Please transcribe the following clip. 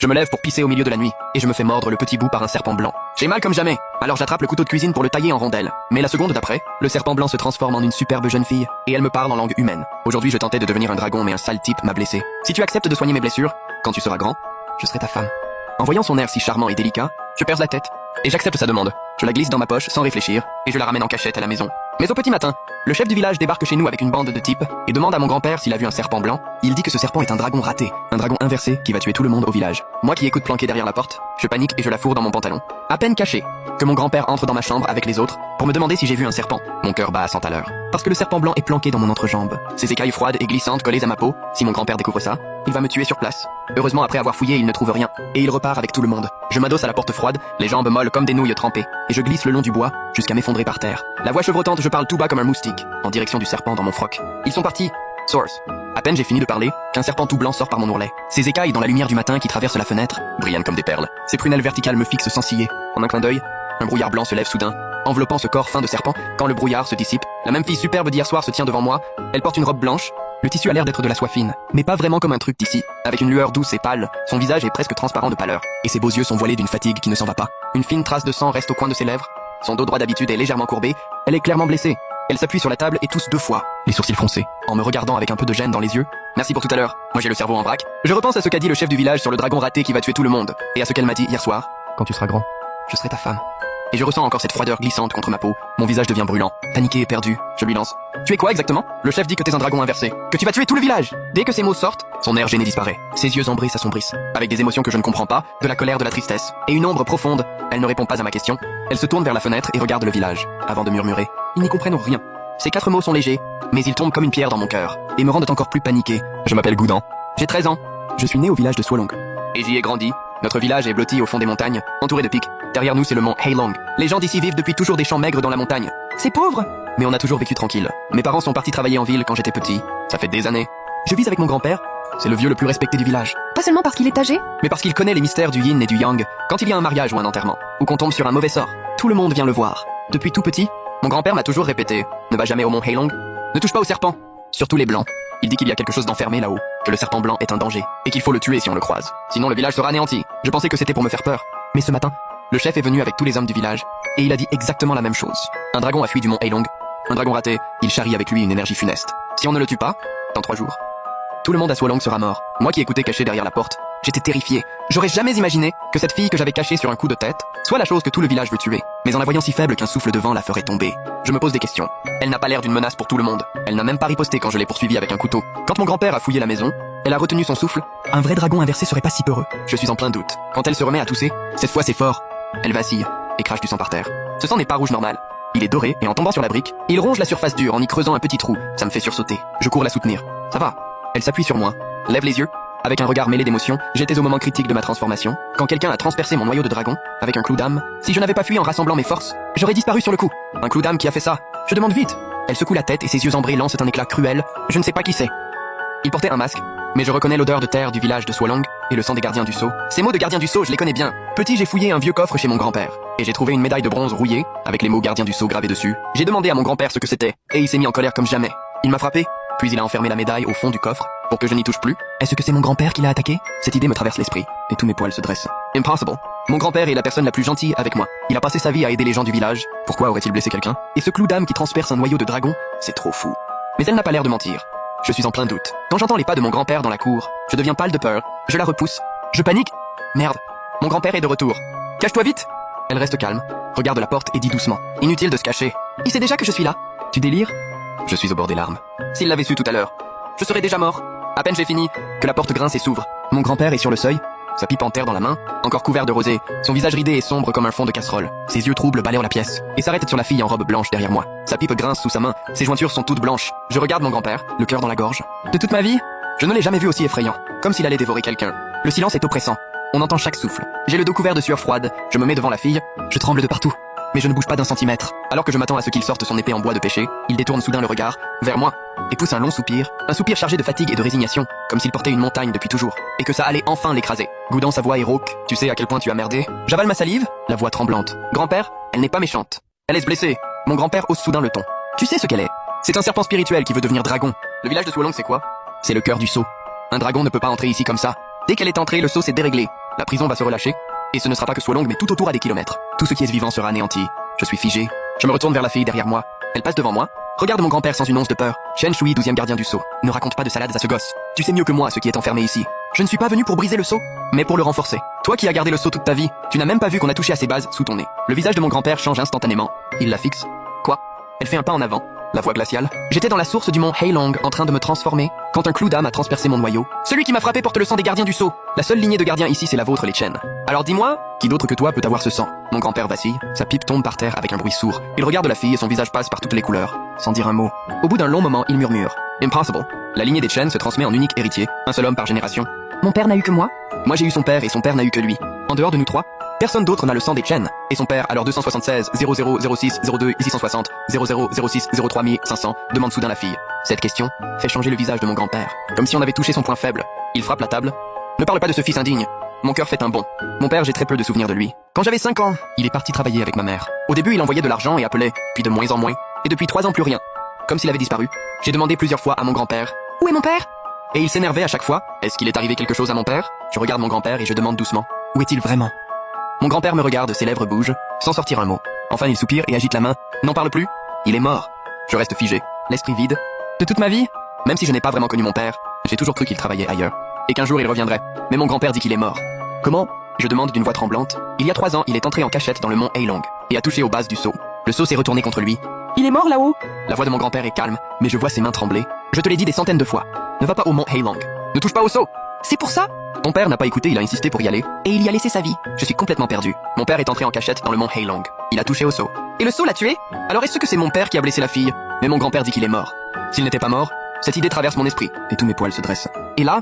Je me lève pour pisser au milieu de la nuit, et je me fais mordre le petit bout par un serpent blanc. J'ai mal comme jamais, alors j'attrape le couteau de cuisine pour le tailler en rondelles. Mais la seconde d'après, le serpent blanc se transforme en une superbe jeune fille, et elle me parle en langue humaine. Aujourd'hui, je tentais de devenir un dragon, mais un sale type m'a blessé. Si tu acceptes de soigner mes blessures, quand tu seras grand, je serai ta femme. En voyant son air si charmant et délicat, je perds la tête, et j'accepte sa demande. Je la glisse dans ma poche sans réfléchir, et je la ramène en cachette à la maison. Mais au petit matin, le chef du village débarque chez nous avec une bande de types, et demande à mon grand-père s'il a vu un serpent blanc. Il dit que ce serpent est un dragon raté, un dragon inversé qui va tuer tout le monde au village. Moi qui écoute planqué derrière la porte, je panique et je la fourre dans mon pantalon. À peine caché, que mon grand-père entre dans ma chambre avec les autres, pour me demander si j'ai vu un serpent. Mon cœur bat à 100 à l'heure. Parce que le serpent blanc est planqué dans mon entrejambe. Ses écailles froides et glissantes collées à ma peau, si mon grand-père découvre ça, il va me tuer sur place. Heureusement, après avoir fouillé, il ne trouve rien, et il repart avec tout le monde. Je m'adosse à la porte froide, les jambes molles comme des nouilles trempées, et je glisse le long du bois, jusqu'à m'effondrer par terre. La voix chevrotante, je parle tout bas comme un moustique, en direction du serpent dans mon froc. Ils sont partis. Source. À peine j'ai fini de parler, qu'un serpent tout blanc sort par mon ourlet. Ses écailles dans la lumière du matin qui traverse la fenêtre, brillent comme des perles. Ses prunelles verticales me fixent sans ciller. En un clin d'œil, un brouillard blanc se lève soudain, enveloppant ce corps fin de serpent. Quand le brouillard se dissipe, la même fille superbe d'hier soir se tient devant moi. Elle porte une robe blanche. Le tissu a l'air d'être de la soie fine, mais pas vraiment comme un truc d'ici. Avec une lueur douce et pâle, son visage est presque transparent de pâleur, et ses beaux yeux sont voilés d'une fatigue qui ne s'en va pas. Une fine trace de sang reste au coin de ses lèvres. Son dos droit d'habitude est légèrement courbé. Elle est clairement blessée. Elle s'appuie sur la table et tousse 2 fois, les sourcils froncés, en me regardant avec un peu de gêne dans les yeux. Merci pour tout à l'heure. Moi j'ai le cerveau en vrac. Je repense à ce qu'a dit le chef du village sur le dragon raté qui va tuer tout le monde, et à ce qu'elle m'a dit hier soir. Quand tu seras grand, je serai ta femme. Et je ressens encore cette froideur glissante contre ma peau. Mon visage devient brûlant, paniqué et perdu. Je lui lance. Tu es quoi exactement? Le chef dit que t'es un dragon inversé, que tu vas tuer tout le village. Dès que ces mots sortent, son air gêné disparaît. Ses yeux ambrés s'assombrissent, avec des émotions que je ne comprends pas, de la colère, de la tristesse, et une ombre profonde. Elle ne répond pas à ma question. Elle se tourne vers la fenêtre et regarde le village, avant de murmurer. Ils n'y comprennent rien. Ces 4 mots sont légers, mais ils tombent comme une pierre dans mon cœur, et me rendent encore plus paniqué. Je m'appelle Goudan. J'ai 13 ans. Je suis né au village de Swalong. Et j'y ai grandi. Notre village est blotti au fond des montagnes, entouré de pics. Derrière nous, c'est le mont Heilong. Les gens d'ici vivent depuis toujours des champs maigres dans la montagne. C'est pauvre! Mais on a toujours vécu tranquille. Mes parents sont partis travailler en ville quand j'étais petit. Ça fait des années. Je vis avec mon grand-père. C'est le vieux le plus respecté du village. Pas seulement parce qu'il est âgé, Mais parce qu'il connaît les mystères du yin et du yang. Quand il y a un mariage ou un enterrement, ou qu'on tombe sur un mauvais sort, tout le monde vient le voir. Depuis tout petit, mon grand-père m'a toujours répété, ne va jamais au mont Heilong. Ne touche pas aux serpents. Surtout les blancs. Il dit qu'il y a quelque chose d'enfermé là-haut, que le serpent blanc est un danger, et qu'il faut le tuer si on le croise. Sinon le village sera anéanti. Je pensais que c'était pour me faire peur. Mais ce matin, le chef est venu avec tous les hommes du village, et il a dit exactement la même chose. Un dragon a fui du mont Heilong. Un dragon raté, il charrie avec lui une énergie funeste. Si on ne le tue pas, dans 3 jours, tout le monde à Swalong sera mort. Moi qui écoutais caché derrière la porte, j'étais terrifié. J'aurais jamais imaginé que cette fille que j'avais cachée sur un coup de tête soit la chose que tout le village veut tuer. Mais en la voyant si faible qu'un souffle de vent la ferait tomber, je me pose des questions. Elle n'a pas l'air d'une menace pour tout le monde. Elle n'a même pas riposté quand je l'ai poursuivie avec un couteau. Quand mon grand-père a fouillé la maison, elle a retenu son souffle. Un vrai dragon inversé serait pas si peureux. Je suis en plein doute. Quand elle se remet à tousser, cette fois c'est fort. Elle vacille et crache du sang par terre. Ce sang n'est pas rouge normal. Il est doré et en tombant sur la brique, il ronge la surface dure en y creusant un petit trou. Ça me fait sursauter. Je cours la soutenir. Ça va. Elle s'appuie sur moi, lève les yeux. Avec un regard mêlé d'émotion, j'étais au moment critique de ma transformation, quand quelqu'un a transpercé mon noyau de dragon, avec un clou d'âme. Si je n'avais pas fui en rassemblant mes forces, j'aurais disparu sur le coup. Un clou d'âme qui a fait ça. Je demande vite. Elle secoue la tête et ses yeux ambrés lancent un éclat cruel. Je ne sais pas qui c'est. Il portait un masque, mais je reconnais l'odeur de terre du village de Swalong et le sang des gardiens du sceau. Ces mots de gardien du sceau, je les connais bien. Petit, j'ai fouillé un vieux coffre chez mon grand-père, et j'ai trouvé une médaille de bronze rouillée, avec les mots gardien du sceau gravés dessus. J'ai demandé à mon grand-père ce que c'était, et il s'est mis en colère comme jamais. Il m'a frappé, puis il a enfermé la médaille au fond du coffre, pour que je n'y touche plus. Est-ce que c'est mon grand-père qui l'a attaqué? Cette idée me traverse l'esprit, et tous mes poils se dressent. Impossible. Mon grand-père est la personne la plus gentille avec moi. Il a passé sa vie à aider les gens du village. Pourquoi aurait-il blessé quelqu'un? Et ce clou d'âme qui transperce un noyau de dragon, c'est trop fou. Mais elle n'a pas l'air de mentir. Je suis en plein doute. Quand j'entends les pas de mon grand-père dans la cour, je deviens pâle de peur. Je la repousse. Je panique. Merde. Mon grand-père est de retour. Cache-toi vite. Elle reste calme, regarde la porte et dit doucement. Inutile de se cacher. Il sait déjà que je suis là. Tu délires? Je suis au bord des larmes. S'il l'avait su tout à l'heure, je serais déjà mort. À peine j'ai fini, que la porte grince et s'ouvre. Mon grand-père est sur le seuil, sa pipe en terre dans la main, encore couvert de rosée, son visage ridé et sombre comme un fond de casserole. Ses yeux troubles balayent la pièce, et s'arrêtent sur la fille en robe blanche derrière moi. Sa pipe grince sous sa main, ses jointures sont toutes blanches. Je regarde mon grand-père, le cœur dans la gorge. De toute ma vie, je ne l'ai jamais vu aussi effrayant, comme s'il allait dévorer quelqu'un. Le silence est oppressant. On entend chaque souffle. J'ai le dos couvert de sueur froide, je me mets devant la fille, je tremble de partout. Mais je ne bouge pas d'un centimètre. Alors que je m'attends à ce qu'il sorte son épée en bois de pêcher, il détourne soudain le regard, vers moi, et pousse un long soupir, un soupir chargé de fatigue et de résignation, comme s'il portait une montagne depuis toujours, et que ça allait enfin l'écraser. Goudant sa voix est rauque, tu sais à quel point tu as merdé. J'avale ma salive, la voix tremblante. Grand-père, elle n'est pas méchante. Elle est blessée. Mon grand-père hausse soudain le ton. Tu sais ce qu'elle est? C'est un serpent spirituel qui veut devenir dragon. Le village de Swalong c'est quoi? C'est le cœur du sceau. Un dragon ne peut pas entrer ici comme ça. Dès qu'elle est entrée, le sceau s'est déréglé. La prison va se relâcher, et ce ne sera pas que soit longue mais tout autour à des kilomètres. Tout ce qui est vivant sera anéanti. Je suis figé. Je me retourne vers la fille derrière moi. Elle passe devant moi. Regarde mon grand-père sans une once de peur. Chen Shui, 12e gardien du sceau. Ne raconte pas de salades à ce gosse. Tu sais mieux que moi ce qui est enfermé ici. Je ne suis pas venu pour briser le sceau, mais pour le renforcer. Toi qui as gardé le sceau toute ta vie, tu n'as même pas vu qu'on a touché à ses bases sous ton nez. Le visage de mon grand-père change instantanément. Il la fixe. Quoi? Elle fait un pas en avant. La voix glaciale. J'étais dans la source du mont Heilong en train de me transformer quand un clou d'âme a transpercé mon noyau. Celui qui m'a frappé porte le sang des gardiens du sceau. La seule lignée de gardiens ici, c'est la vôtre, les Chen. Alors dis-moi, qui d'autre que toi peut avoir ce sang? Mon grand-père vacille, sa pipe tombe par terre avec un bruit sourd. Il regarde la fille et son visage passe par toutes les couleurs, sans dire un mot. Au bout d'un long moment, il murmure. Impossible. La lignée des Chen se transmet en unique héritier, un seul homme par génération. Mon père n'a eu que moi? Moi j'ai eu son père et son père n'a eu que lui. En dehors de nous trois, personne d'autre n'a le sang des Chen. Et son père, alors 276 0006 02 660 0006 03500, demande soudain la fille. Cette question fait changer le visage de mon grand-père. Comme si on avait touché son point faible. Il frappe la table. Ne parle pas de ce fils indigne. Mon cœur fait un bond. Mon père, j'ai très peu de souvenirs de lui. Quand j'avais 5 ans, il est parti travailler avec ma mère. Au début, il envoyait de l'argent et appelait, puis de moins en moins. Et depuis 3 ans, plus rien. Comme s'il avait disparu. J'ai demandé plusieurs fois à mon grand-père. Où est mon père? Et il s'énervait à chaque fois. Est-ce qu'il est arrivé quelque chose à mon père? Je regarde mon grand-père et je demande doucement. Où est-il vraiment? Mon grand-père me regarde, ses lèvres bougent, sans sortir un mot. Enfin, il soupire et agite la main. N'en parle plus. Il est mort. Je reste figé, l'esprit vide. De toute ma vie, même si je n'ai pas vraiment connu mon père, j'ai toujours cru qu'il travaillait ailleurs. Et qu'un jour il reviendrait. Mais mon grand-père dit qu'il est mort. Comment? Je demande d'une voix tremblante. Il y a 3 ans, il est entré en cachette dans le mont Heilong et a touché aux bases du sceau. Le sceau s'est retourné contre lui. Il est mort là-haut? La voix de mon grand-père est calme, mais je vois ses mains trembler. Je te l'ai dit des centaines de fois. Ne va pas au mont Heilong. Ne touche pas au sceau. C'est pour ça? Ton père n'a pas écouté, il a insisté pour y aller. Et il y a laissé sa vie. Je suis complètement perdu. Mon père est entré en cachette dans le mont Heilong. Il a touché au sceau. Et le sceau l'a tué? Alors est-ce que c'est mon père qui a blessé la fille? Mais mon grand-père dit qu'il est mort. S'il n'était pas mort, cette idée traverse mon esprit, et tous mes poils se dressent. Et là,